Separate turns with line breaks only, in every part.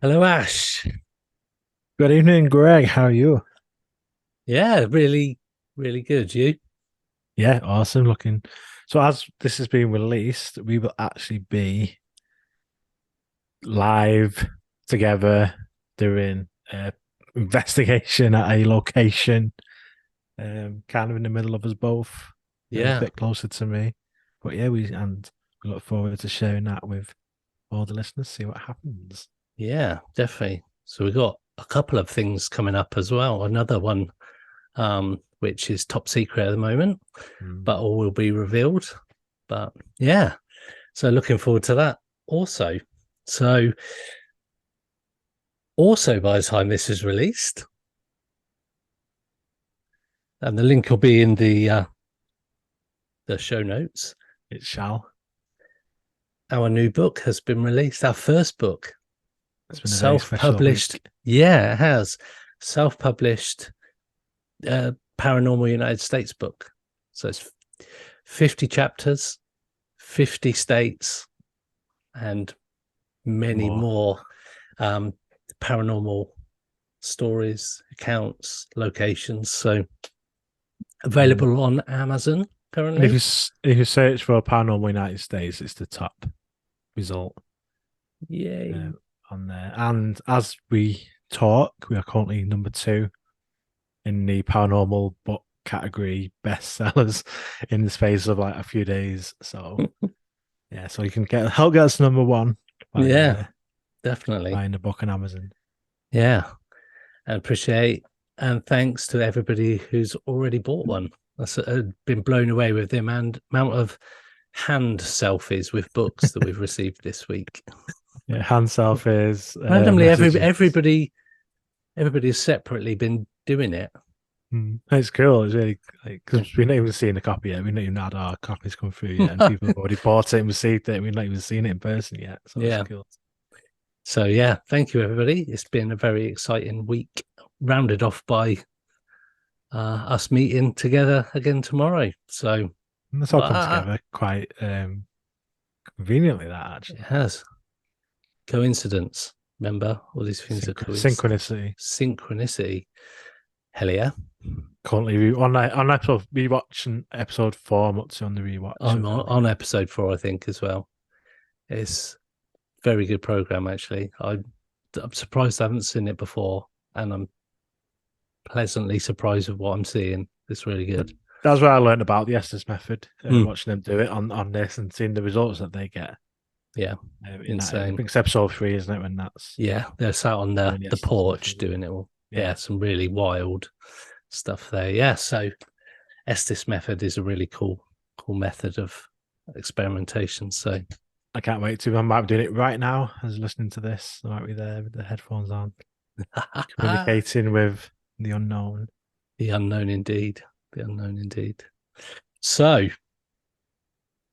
Hello, Ash.
Good evening, Greg. How are you?
Yeah, really, really good. You?
Yeah, awesome looking. So as this is being released, we will actually be live together doing investigation at a location, kind of in the middle of us both, a
Yeah,
bit closer to me. But yeah, we look forward to sharing that with all the listeners, see what happens.
yeah, definitely. So we've got a couple of things coming up as well. Another one, which is top secret at the moment,
Mm.
but all will be revealed. But yeah, so looking forward to that also. So also by the time this is released, and the link will be in the show notes.
It shall.
Our new book has been released. Our first book,
It's been a very special
self-published.
week.
Yeah, it has self-published Paranormal United States book. So it's 50 chapters, 50 states, and many
More.
more um, paranormal stories, accounts, locations. So
And
available on Amazon
And
currently.
if you search for Paranormal United States, it's the top result
Yay.
on there. And as we talk, we are currently number two in the paranormal book category bestsellers in the space of like a few days. So yeah, so you can help get us number one by
Yeah, definitely.
buying the book on Amazon.
Yeah. And appreciate and thanks to everybody who's already bought one. That's been blown away with the amount of hand selfies with books that we've received this week.
Yeah, hand selfies,
Randomly,
messages.
everybody has separately been doing it.
It's cool. It's really like because we're not even seeing the copy yet. We've not even had our copies come through yet, and people have already bought it and received it. We've not even seen it in person yet, so it's
Yeah.
cool.
So yeah, thank you everybody. It's been a very exciting week, rounded off by us meeting together again tomorrow. So
And it's all come
well,
together quite conveniently. That
it
actually
has coincidence. Remember, all these things are coincidence,
synchronicity.
synchronicity. Hell yeah.
Currently, on episode rewatching episode four. I'm up to on the rewatch
I'm
of it.
on episode 4, I think, as well. It's very good program, actually. I'm surprised I haven't seen it before, and I'm pleasantly surprised with what I'm seeing. It's really good.
That's where I learned about the Estes method,
Mm,
watching them do it on this and seeing the results that they get.
yeah,
In that, I
insane.
think it's episode three, isn't it? When that's
Yeah, they're sat on
doing the
the
Estes
porch
method.
doing it all. Yeah,
Yeah.
some really wild stuff there. Yeah, so Estes method is a really cool method of experimentation. So
I can't wait to. I might be doing it right now as listening to this. I might be there with the headphones on, communicating with the unknown.
the unknown indeed. The unknown indeed. So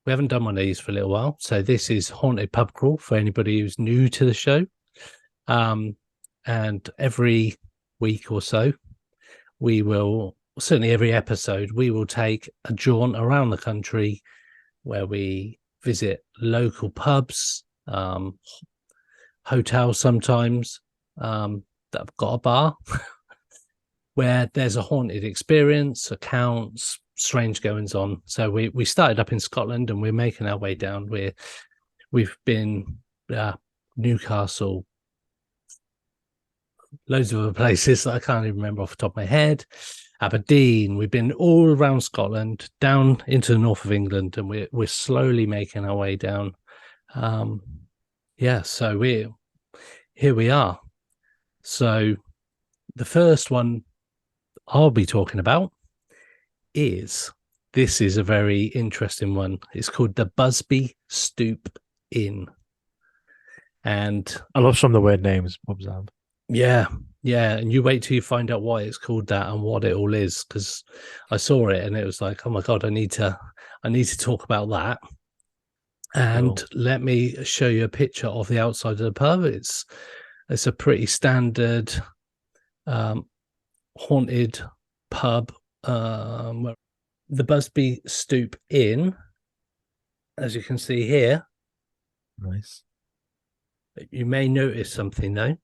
we haven't done one of these for a little while. So this is Haunted Pub Crawl for anybody who's new to the show. And every week or so, we will, certainly every episode, we will take a jaunt around the country where we visit local pubs, hotels sometimes that have got a bar where there's a haunted experience, accounts, strange goings on. So we started up in Scotland and we're making our way down. We've been Newcastle, loads of other places that I can't even remember off the top of my head. Aberdeen. We've been all around Scotland, down into the north of England, and we're slowly making our way down. Yeah, so we here we are. So the first one I'll be talking about is this is a very interesting one. It's called the Busby Stoop Inn. And
I love some of the weird names pubs have.
yeah, yeah. And you wait till you find out why it's called that and what it all is. Because I saw it and it was like, oh my God, I need to talk about that. And
Cool.
let me show you a picture of the outside of the pub. It's a pretty standard um, haunted pub. the Busby Stoop Inn, as you can see here.
Nice.
You may notice something though.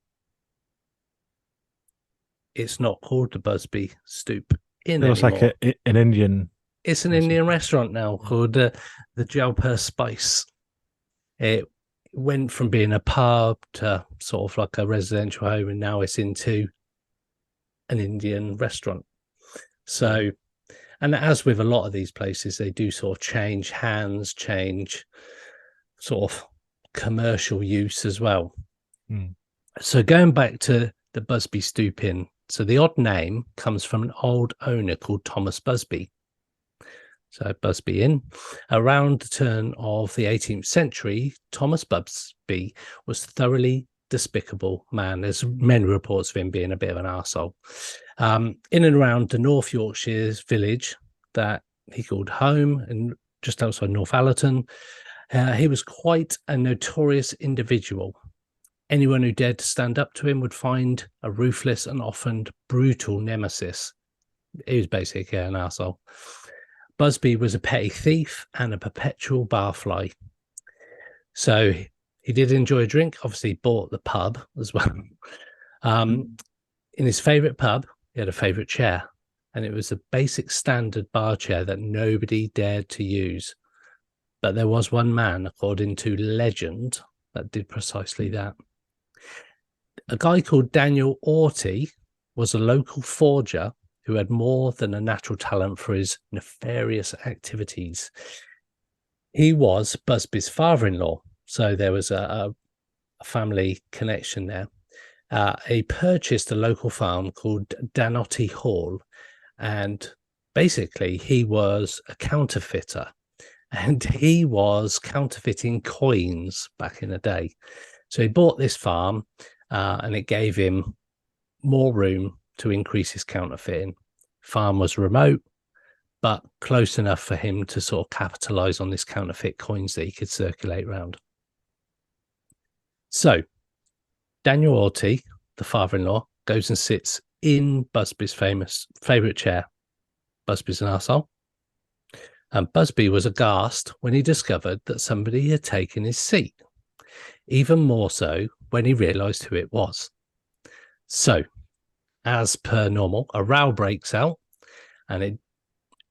It's not called the Busby Stoop Inn
It looks like
anymore.
an Indian
It's an
or
Indian
something.
restaurant now called the Jalper Spice. It went from being a pub to sort of like a residential home, and now it's into an Indian restaurant. So, and as with a lot of these places, they do sort of change hands, change sort of commercial use as well.
Mm.
So going back to the Busby Stoop Inn, so the odd name comes from an old owner called Thomas Busby. So Busby Inn. Around the turn of the 18th century, Thomas Busby was thoroughly despicable man. There's many reports of him being a bit of an arsehole. In and around the North Yorkshire's village that he called home, and just outside Northallerton, he was quite a notorious individual. Anyone who dared to stand up to him would find a ruthless and often brutal nemesis. He was basically an arsehole. Busby was a petty thief and a perpetual barfly. So he did enjoy a drink. Obviously, he bought the pub as well. In his favourite pub, he had a favourite chair, and it was a basic standard bar chair that nobody dared to use. But there was one man, according to legend, that did precisely that. A guy called Daniel Orty was a local forger who had more than a natural talent for his nefarious activities. He was Busby's father-in-law, so there was a family connection there. He purchased a local farm called Danotti Hall, and basically he was a counterfeiter, and he was counterfeiting coins back in the day. So he bought this farm, and it gave him more room to increase his counterfeiting. Farm was remote, but close enough for him to sort of capitalize on this counterfeit coins that he could circulate around. So Daniel Orty, the father-in-law, goes and sits in Busby's favourite chair. Busby's an arsehole. And Busby was aghast when he discovered that somebody had taken his seat. Even more so when he realised who it was. So, as per normal, a row breaks out, and it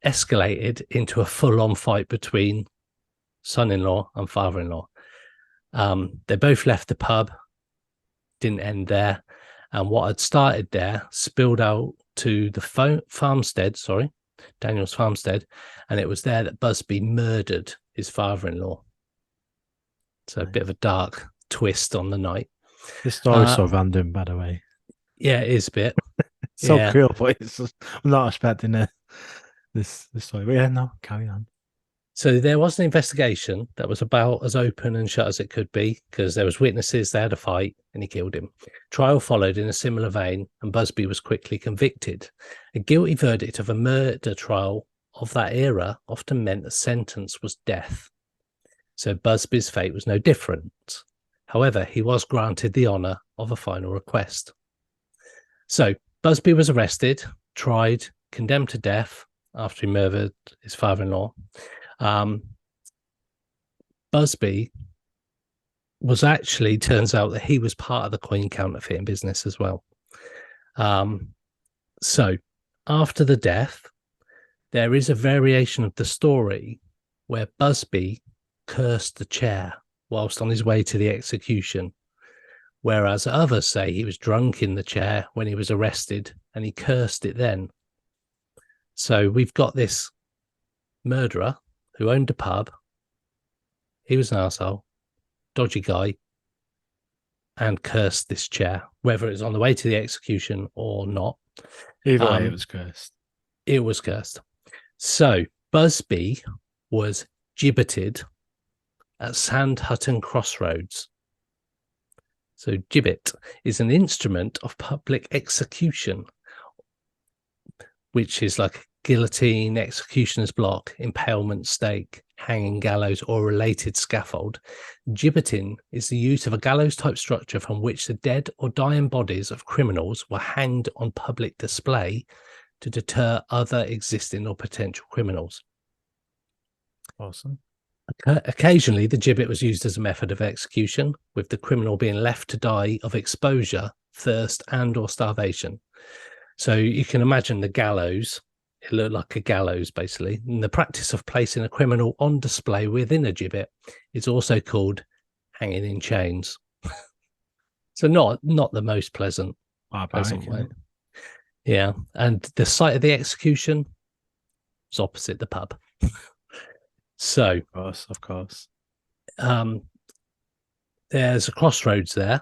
escalated into a full-on fight between son-in-law and father-in-law. They both left the pub, didn't end there, and what had started there spilled out to the farmstead, Daniel's farmstead, and it was there that Busby murdered his father-in-law. So a bit of a dark twist on the night.
This story's so random, by the way.
Yeah, it is a bit.
So cool, but I'm not expecting this story. But yeah, no, carry on.
So there was an investigation that was about as open and shut as it could be, because there was witnesses, they had a fight, and he killed him. Trial followed in a similar vein, and Busby was quickly convicted. A guilty verdict of a murder trial of that era often meant the sentence was death. So Busby's fate was no different. However, he was granted the honour of a final request. So Busby was arrested, tried, condemned to death after he murdered his father-in-law. Busby was actually, turns out that he was part of the coin counterfeiting business as well. So after the death, there is a variation of the story where Busby cursed the chair whilst on his way to the execution, whereas others say he was drunk in the chair when he was arrested and he cursed it then. So we've got this murderer who owned a pub. He was an arsehole, dodgy guy, and cursed this chair, whether it was on the way to the execution or not.
Either way, it was cursed.
It was cursed. So Busby was gibbeted at Sandhutton Crossroads. So gibbet is an instrument of public execution, which is like guillotine, executioner's block, impalement stake, hanging gallows, or related scaffold. Gibbeting is the use of a gallows-type structure from which the dead or dying bodies of criminals were hanged on public display to deter other existing or potential criminals.
Awesome.
Occasionally, the gibbet was used as a method of execution, with the criminal being left to die of exposure, thirst, and or starvation. So you can imagine the gallows. It looked like a gallows, basically. And the practice of placing a criminal on display within a gibbet is also called hanging in chains. So not the most pleasant way. Yeah, and the site of the execution was opposite the pub. So,
of course.
There's a crossroads there,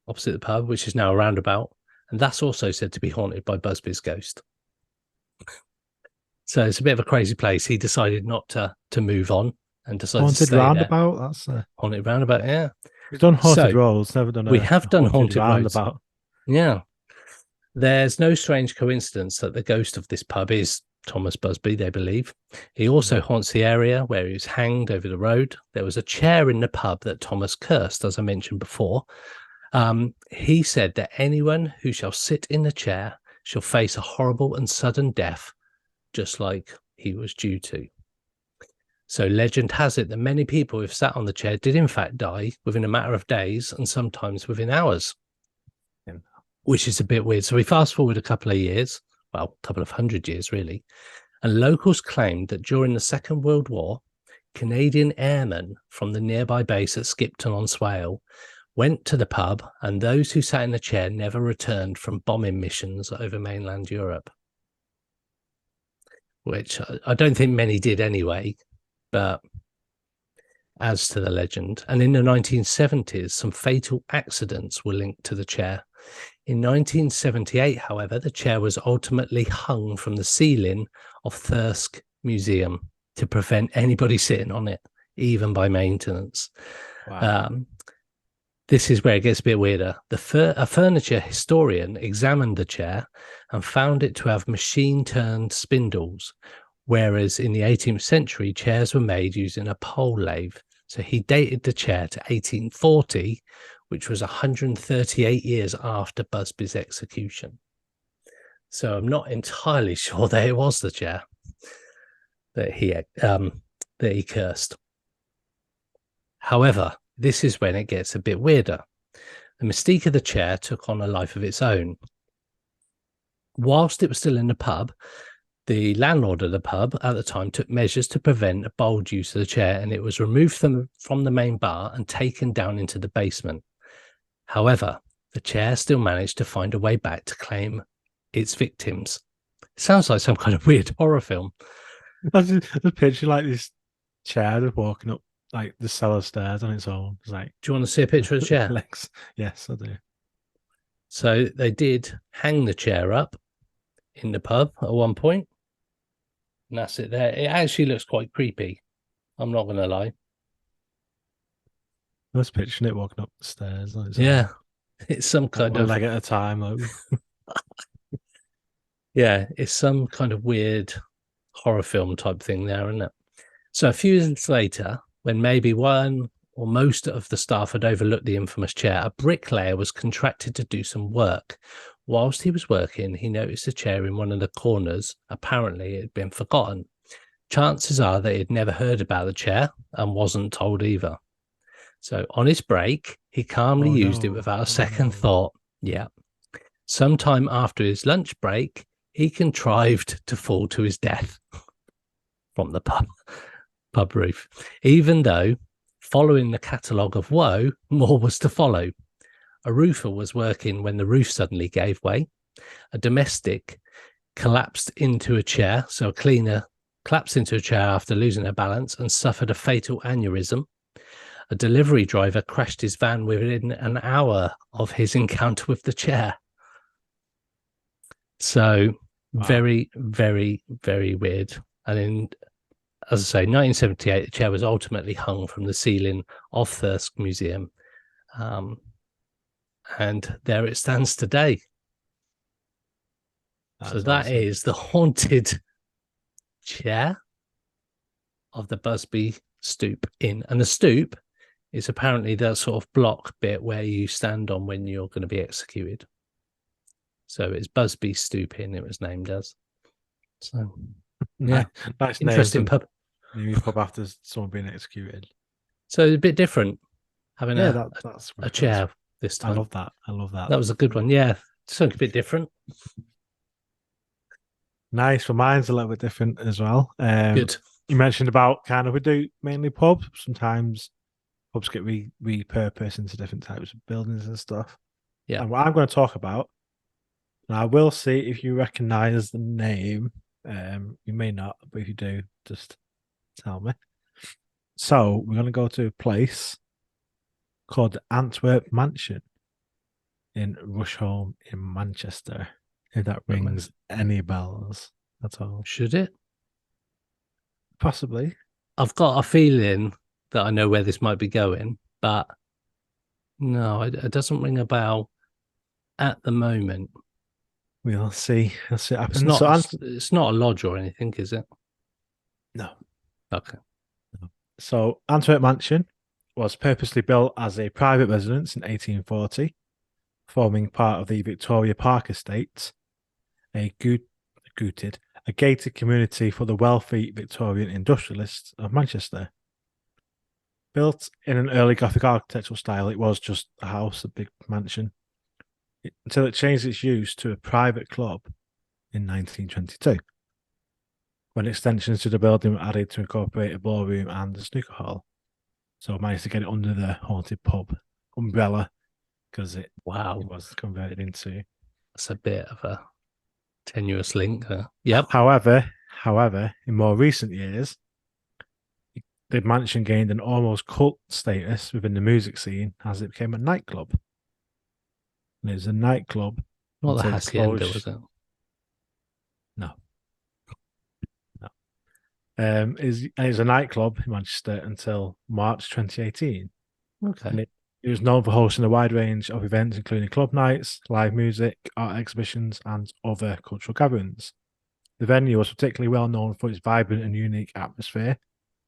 opposite the pub, which is now a roundabout, and that's also said to be haunted by Busby's ghost. So it's a bit of a crazy place. He decided not to move on and decided to stay
roundabout.
there.
That's
haunted roundabout. Yeah,
we've done haunted roads. Never done.
We have done haunted
roundabout.
Roads. Yeah, there's no strange coincidence that the ghost of this pub is Thomas Busby, they believe. He also haunts the area where he was hanged over the road. There was a chair in the pub that Thomas cursed, as I mentioned before. He said that anyone who shall sit in the chair shall face a horrible and sudden death, just like he was due to. So legend has it that many people who've sat on the chair did in fact die within a matter of days and sometimes within hours, which is a bit weird. So we fast forward a couple of years, well, a couple of 100 years really, and locals claimed that during the Second World War, Canadian airmen from the nearby base at Skipton-on-Swale went to the pub, and those who sat in the chair never returned from bombing missions over mainland Europe. Which I don't think many did anyway, but adds to the legend. And in the 1970s, some fatal accidents were linked to the chair. In 1978, however, the chair was ultimately hung from the ceiling of Thirsk Museum to prevent anybody sitting on it, even by maintenance. Wow. This is where it gets a bit weirder. A furniture historian examined the chair and found it to have machine-turned spindles, whereas in the 18th century, chairs were made using a pole lathe. So he dated the chair to 1840, which was 138 years after Busby's execution. So I'm not entirely sure that it was the chair that he cursed. However, this is when it gets a bit weirder. The mystique of the chair took on a life of its own. Whilst it was still in the pub, the landlord of the pub at the time took measures to prevent a bold use of the chair, and it was removed from the main bar and taken down into the basement. However, the chair still managed to find a way back to claim its victims. It sounds like some kind of weird horror film.
I just picture like this chair just walking up like the cellar stairs on its own. It's like,
do you want to see a picture of the chair?
Legs. Yes, I do.
So they did hang the chair up in the pub at one point, and that's it there. It actually looks quite creepy. I'm not going to lie.
I was picturing it walking up the stairs.
Yeah, it's some kind of
leg at a time.
Yeah, it's some kind of weird horror film type thing there, isn't it? So a few years later, when maybe one or most of the staff had overlooked the infamous chair, a bricklayer was contracted to do some work. Whilst he was working, he noticed a chair in one of the corners. Apparently, it had been forgotten. Chances are that he'd never heard about the chair and wasn't told either. So on his break, he calmly used it without a second thought. Yeah. Sometime after his lunch break, he contrived to fall to his death from the pub roof, even though, following the catalogue of woe, more was to follow. A roofer was working when the roof suddenly gave way. A domestic collapsed into a chair, so a cleaner collapsed into a chair after losing her balance and suffered a fatal aneurysm. A delivery driver crashed his van within an hour of his encounter with the chair. So very, very, very weird. And in, as I say, 1978, the chair was ultimately hung from the ceiling of Thirsk Museum. And there it stands today. So that awesome. Is the haunted chair of the Busby Stoop Inn. And the stoop is apparently that sort of block bit where you stand on when you're going to be executed. So it's Busby Stoop Inn, it was named as. So yeah,
Nice, nice name
interesting
to
pub.
name your pub after someone being executed.
So a bit different having
Yeah,
a
that's
chair this
I
time.
love that. I love that.
That was a good one. Yeah, something a bit different.
Nice. For mine's a little bit different as well.
Good.
You mentioned about kind of we do mainly pubs. Sometimes pubs get repurposed into different types of buildings and stuff.
Yeah.
And what I'm going to talk about, and I will see if you recognize the name. You may not, but if you do, just tell me. So we're going to go to a place called the Antwerp Mansion in Rusholme in Manchester. If that rings any bells at all,
Should it?
possibly.
I've got a feeling that I know where this might be going, but no, it doesn't ring a bell at the moment.
We'll see. We'll see what
It's
happens.
not. It's not a lodge or anything, is it?
No,
Okay.
no. So Antwerp Mansion was purposely built as a private residence in 1840, forming part of the Victoria Park estate, a gooted, a gated community for the wealthy Victorian industrialists of Manchester. Built in an early Gothic architectural style, it was just a house, a big mansion, until it changed its use to a private club in 1922, when extensions to the building were added to incorporate a ballroom and a snooker hall. So I managed to get it under the haunted pub umbrella because it
Wow,
was converted into.
that's a bit of a tenuous link. Yep.
However, in more recent years, the mansion gained an almost cult status within the music scene as it became a nightclub. And it was a nightclub
Not the
until its
hacienda,
closure.
was it?
No, no. It's a nightclub in Manchester until March 2018.
Okay.
And it was known for hosting a wide range of events, including club nights, live music, art exhibitions, and other cultural gatherings. The venue was particularly well known for its vibrant and unique atmosphere,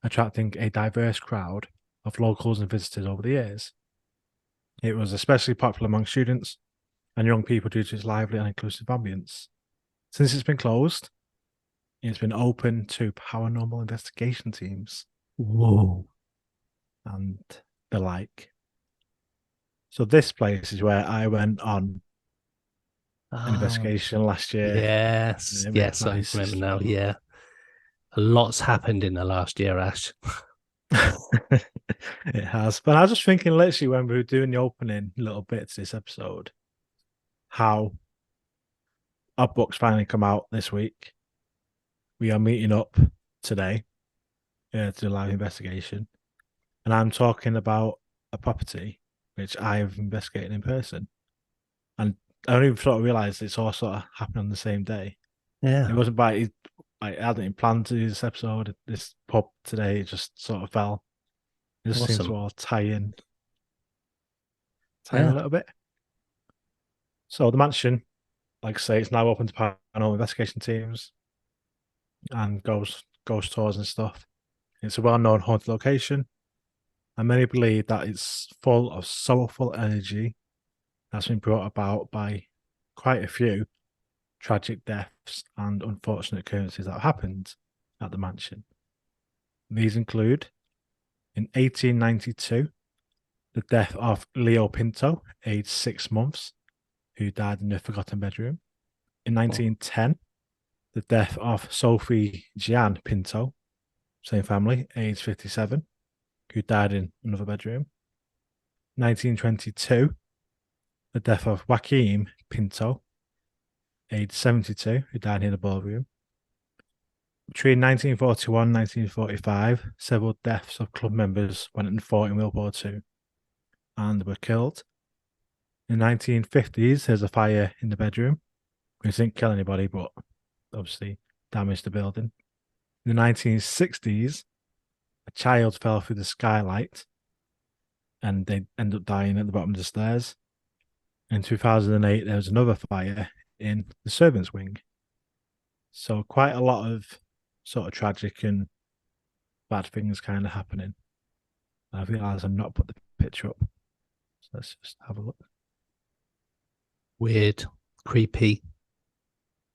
attracting a diverse crowd of locals and visitors over the years. It was especially popular among students and young people due to its lively and inclusive ambience. Since it's been closed, it's been open to paranormal investigation teams
Whoa.
and the like. So this place is where I went on an
Oh,
investigation last year
yes.
with
Yes,
my
I remember now.
sister-in-law.
Yeah. A lot's happened in the last year, Ash.
It has. But I was just thinking literally when we were doing the opening little bits this episode, how our books finally come out this week. We are meeting up today to do a live investigation. And I'm talking about a property which I've investigated in person. And I don't even sort of realize it's all sort of happened on the same day. It
Yeah.
wasn't I hadn't even planned to do this episode, this pub today. It just sort of fell. It just seems to
Awesome.
all tie in a
Yeah.
little bit. So the mansion, like I say, it's now open to paranormal investigation teams and ghost tours and stuff. It's a well-known haunted location, and many believe that it's full of soulful energy that's been brought about by quite a few tragic deaths and unfortunate occurrences that have happened at the mansion. These include in 1892, the death of Leo Pinto, aged 6 months, who died in the forgotten bedroom. In
Oh,
1910, the death of Sophie Jeanne Pinto, same family, aged 57, who died in another bedroom. 1922, the death of Joaquim Pinto, aged 72, who died in a ballroom. Between 1941 and 1945, several deaths of club members went and fought in World War II and were killed. In the 1950s, there's a fire in the bedroom, which didn't kill anybody, but obviously damaged the building. In the 1960s, a child fell through the skylight and they ended up dying at the bottom of the stairs. In 2008, there was another fire in the servants' wing. So quite a lot of sort of tragic and bad things kind of happening. I realize I'm not put the picture up. So let's just have a look.
weird, creepy.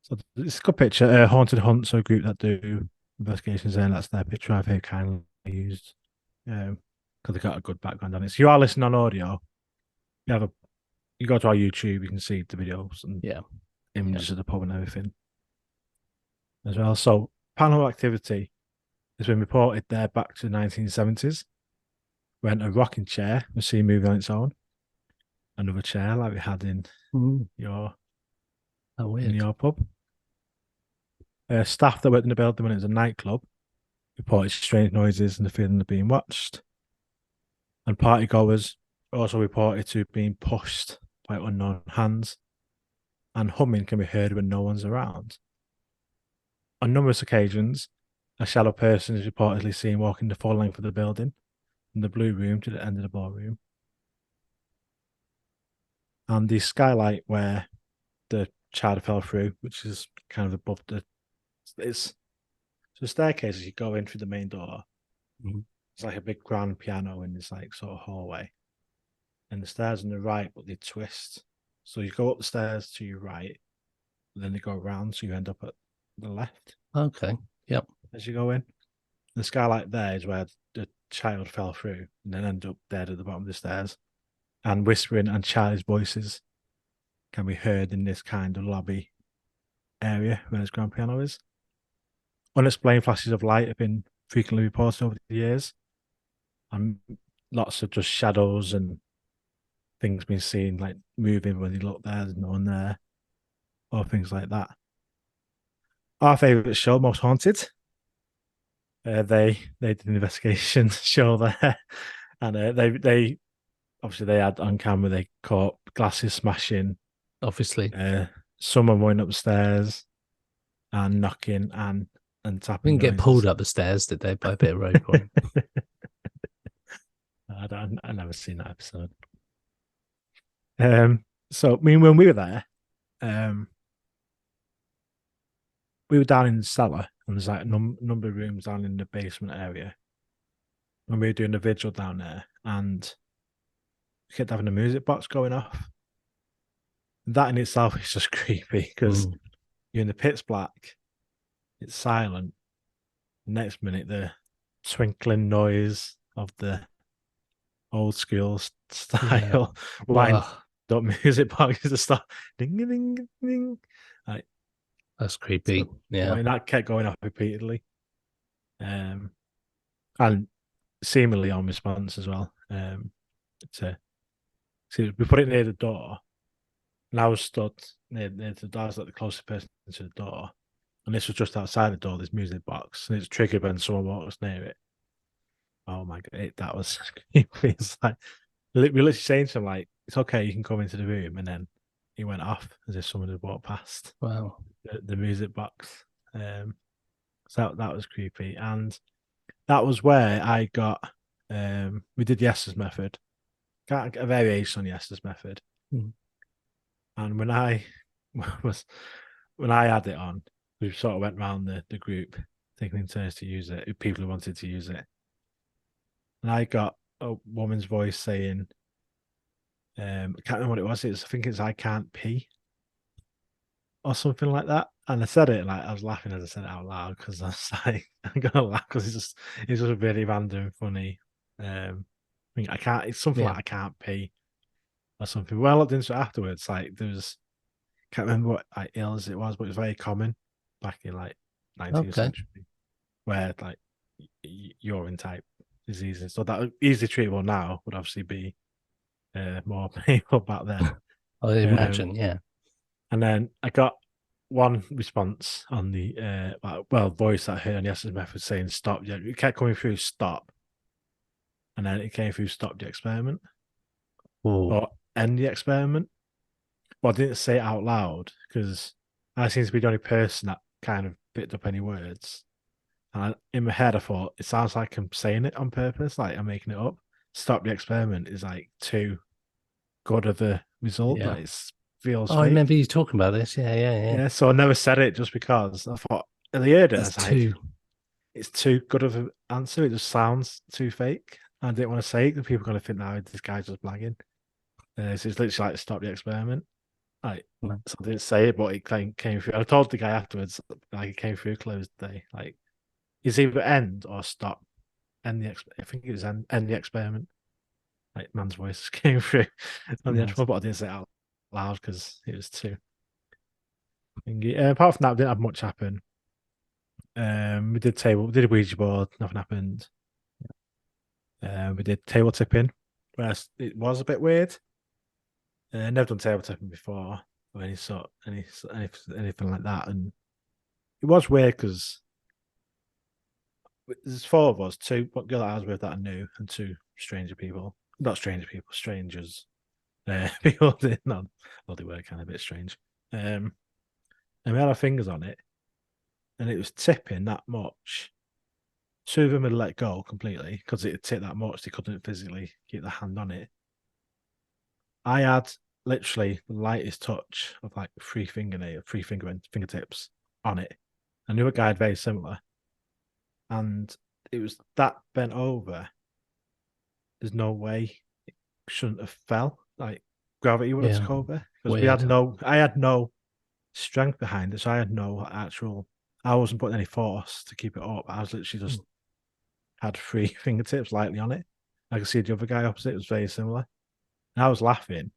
So it's a good picture. Haunted Hunts are a group that do investigations, and that's their picture I've very kindly used. Because they got a good background on it. So you are listening on audio. You have a you go to our YouTube, you can see the videos and
Yeah. Yeah.
images of the pub and everything as well. So paranormal activity has been reported there back to the 1970s when a rocking chair was seen moving on its own. Another chair like we had
Mm.
your
Oh,
in
weird.
your pub. Staff that worked in the building when it was a nightclub reported strange noises and the feeling of being watched. And partygoers also reported to being pushed by unknown hands. And humming can be heard when no one's around. On numerous occasions, a shadow person is reportedly seen walking the full length of the building, from the blue room to the end of the ballroom. And the skylight where the child fell through, which is kind of above it's so the staircase as you go in through the main door.
Mhm.
It's like a big grand piano in this like sort of hallway. And the stairs on the right, but they twist. So you go up the stairs to your right, and then they go around, so you end up at the left
Okay. Yep.
as you go in. The skylight there is where the child fell through and then ended up dead at the bottom of the stairs. And whispering and childish voices can be heard in this kind of lobby area where this grand piano is. Unexplained flashes of light have been frequently reported over the years, and lots of just shadows and things being seen like moving when you look there, there's no one there, or things like that. Our favourite show, Most Haunted, they did an investigation show there, and they obviously they had on camera they caught glasses smashing,
Obviously.
uh, someone going upstairs and knocking and
We
tapping
didn't get pulled
noises.
up the stairs, did they, by a bit of road going?
I never seen that episode. So I mean when we were there, um, we were down in the cellar and there's like a number of rooms down in the basement area. When we were doing the vigil down there, and we kept having a music box going off. That in itself is just creepy because
Mm.
you're in the pitch black, it's silent. The next minute, the twinkling noise of the old school
Yeah.
style wind
Well,
up music box to start ding ding ding. Like,
that's creepy.
so,
Yeah.
and that kept going off repeatedly. And seemingly on response as well. To see, we put it near the door, and I was stood near the door, I was like the closest person to the door, and this was just outside the door. This music box, and it's triggered when someone walks near it. Oh my god, that was creepy. It's like we literally saying to him like, "It's okay, you can come into the room," and then he went off as if someone had walked past
Wow.
the music box. So that was creepy, and that was where I got. We did Yester's method, got a variation on Yester's method,
Mm.
and when I was when I had it on, we sort of went around the group taking in turns to use it, people who wanted to use it, and I got a woman's voice saying, I can't remember what it was. I think it's "I can't pee" or something like that. And I said it like I was laughing as I said it out loud because I was like, I'm gonna laugh because it's just really random and funny. I think I can't. It's something
Yeah.
like "I can't pee" or something. Well, I looked into it afterwards. Like there was, can't remember what like illness it was, but it was very common back in like 19th
Okay.
century, where like urine type diseases. So that easily treatable now would obviously be more painful back then.
I
Um,
imagine. Yeah.
and then I got one response on the voice that I heard on yesterday's method saying "stop." Yeah, it kept coming through "stop," and then it came through "stop the experiment"
Oh,
or "end the experiment." But I didn't say it out loud because I seem to be the only person that kind of picked up any words. And in my head, I thought it sounds like I'm saying it on purpose, like I'm making it up. "Stop the experiment" is like too good of a result
yeah.
that it feels
Oh, I remember
fake.
you talking about this. Yeah. Yeah. Yeah.
Yeah, so I never said it just because I thought, and I heard it, I
That's
was like,
too.
it's too good of an answer. It just sounds too fake. I didn't want to say it because people are going to think, now this guy's just blagging. So it's literally like "stop the experiment." Like,
No.
so I didn't say it, but it came through. I told the guy afterwards, like, it came through closed day. Like, it's either end or stop. I think it was end the experiment. Like, man's voice came through on the
Nice.
actual, but I didn't say it out loud because it was too thingy. Apart from that, didn't have much happen. We did a Ouija board, nothing happened. We did table tipping, where it was a bit weird. Never done table tipping before, or anything like that, and it was weird because there's four of us, two one girl that I was with that I knew, and two stranger people. Not stranger people, strangers. People did not, well, they were kind of a bit strange. And we had our fingers on it, and it was tipping that much. Two of them had let go completely because it had tipped that much they couldn't physically keep their hand on it. I had literally the lightest touch of like fingertips on it. I knew a guy had very similar, and it was that bent over. There's no way it shouldn't have fell. Like gravity would have
Yeah.
took over because
Weird.
I had no strength behind it, so I had no actual. I wasn't putting any force to keep it up. I was literally
Mm.
just had three fingertips lightly on it. I could see the other guy opposite. It was very similar. And I was laughing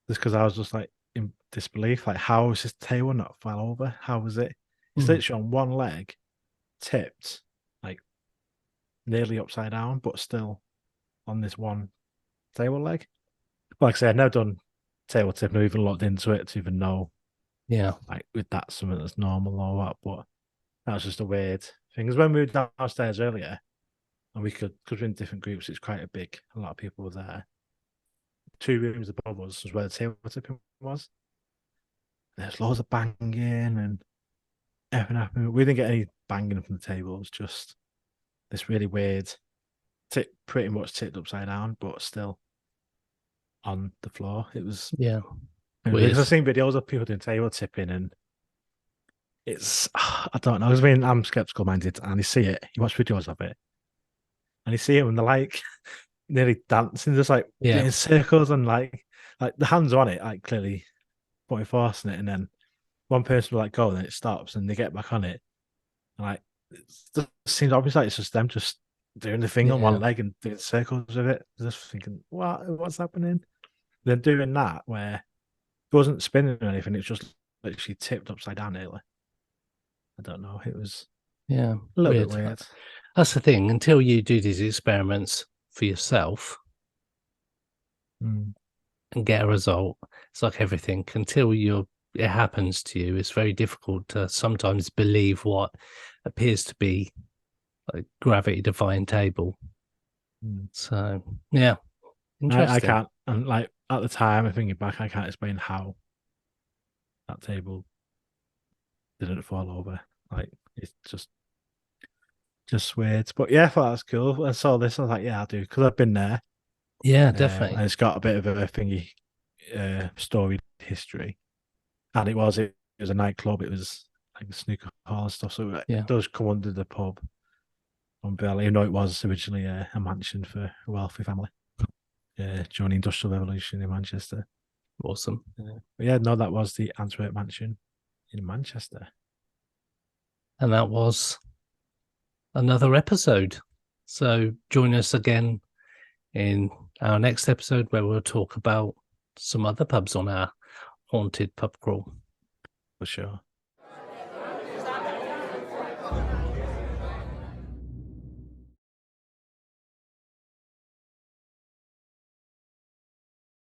just because I was just like in disbelief. Like, how was his tail not fell over? How was it? It's
Mm.
literally on one leg, tipped, like nearly upside down, but still on this one table leg. Like I said, I've never done table tipping or even looked into it to even know
Yeah.
like with that something that's normal or what. But that was just a weird thing. Because when we were downstairs earlier, and because we're in different groups, it's quite a lot of people were there. Two rooms above us was where the table tipping was. There's loads of banging and everything happening. We didn't get any banging from the table. It was just this really weird tip, pretty much tipped upside down, but still on the floor.
Yeah.
It was
Weird.
because I've seen videos of people doing table tipping, and it's I don't know. Because I mean, I'm skeptical minded, and you see it, you watch videos of it, and you see it when they're like nearly dancing, just like
Yeah.
doing circles and like the hands on it, like clearly putting force in it, and then one person will like go and then it stops and they get back on it. And like it just seems obvious like it's just them just doing the thing on one
Yeah.
leg and doing circles with it. Just thinking, what's happening? Then doing that where it wasn't spinning or anything, it's just literally tipped upside down nearly. I don't know. It was
Yeah.
a little bit
Weird.
weird.
That's the thing. Until you do these experiments for yourself
Mm.
and get a result, it's like everything. Until it happens to you, it's very difficult to sometimes believe what appears to be like gravity defying table.
Mm.
So yeah,
I
interesting.
can't, and like at the time, I thinking back, I can't explain how that table didn't fall over. Like it's just weird. But yeah, I thought that's cool. I saw this, I was like, yeah, I'll do because I've been there.
Yeah,
And
definitely.
it's got a bit of a thingy storied history. And it was a nightclub, it was like a snooker hall and stuff. So it
Yeah,
does come under the pub umbrella, even though it was originally a mansion for a wealthy family during the Industrial Revolution in Manchester.
awesome.
But yeah, no, that was the Antwerp Mansion in Manchester.
And that was another episode. So join us again in our next episode where we'll talk about some other pubs on our haunted pub crawl.
For sure.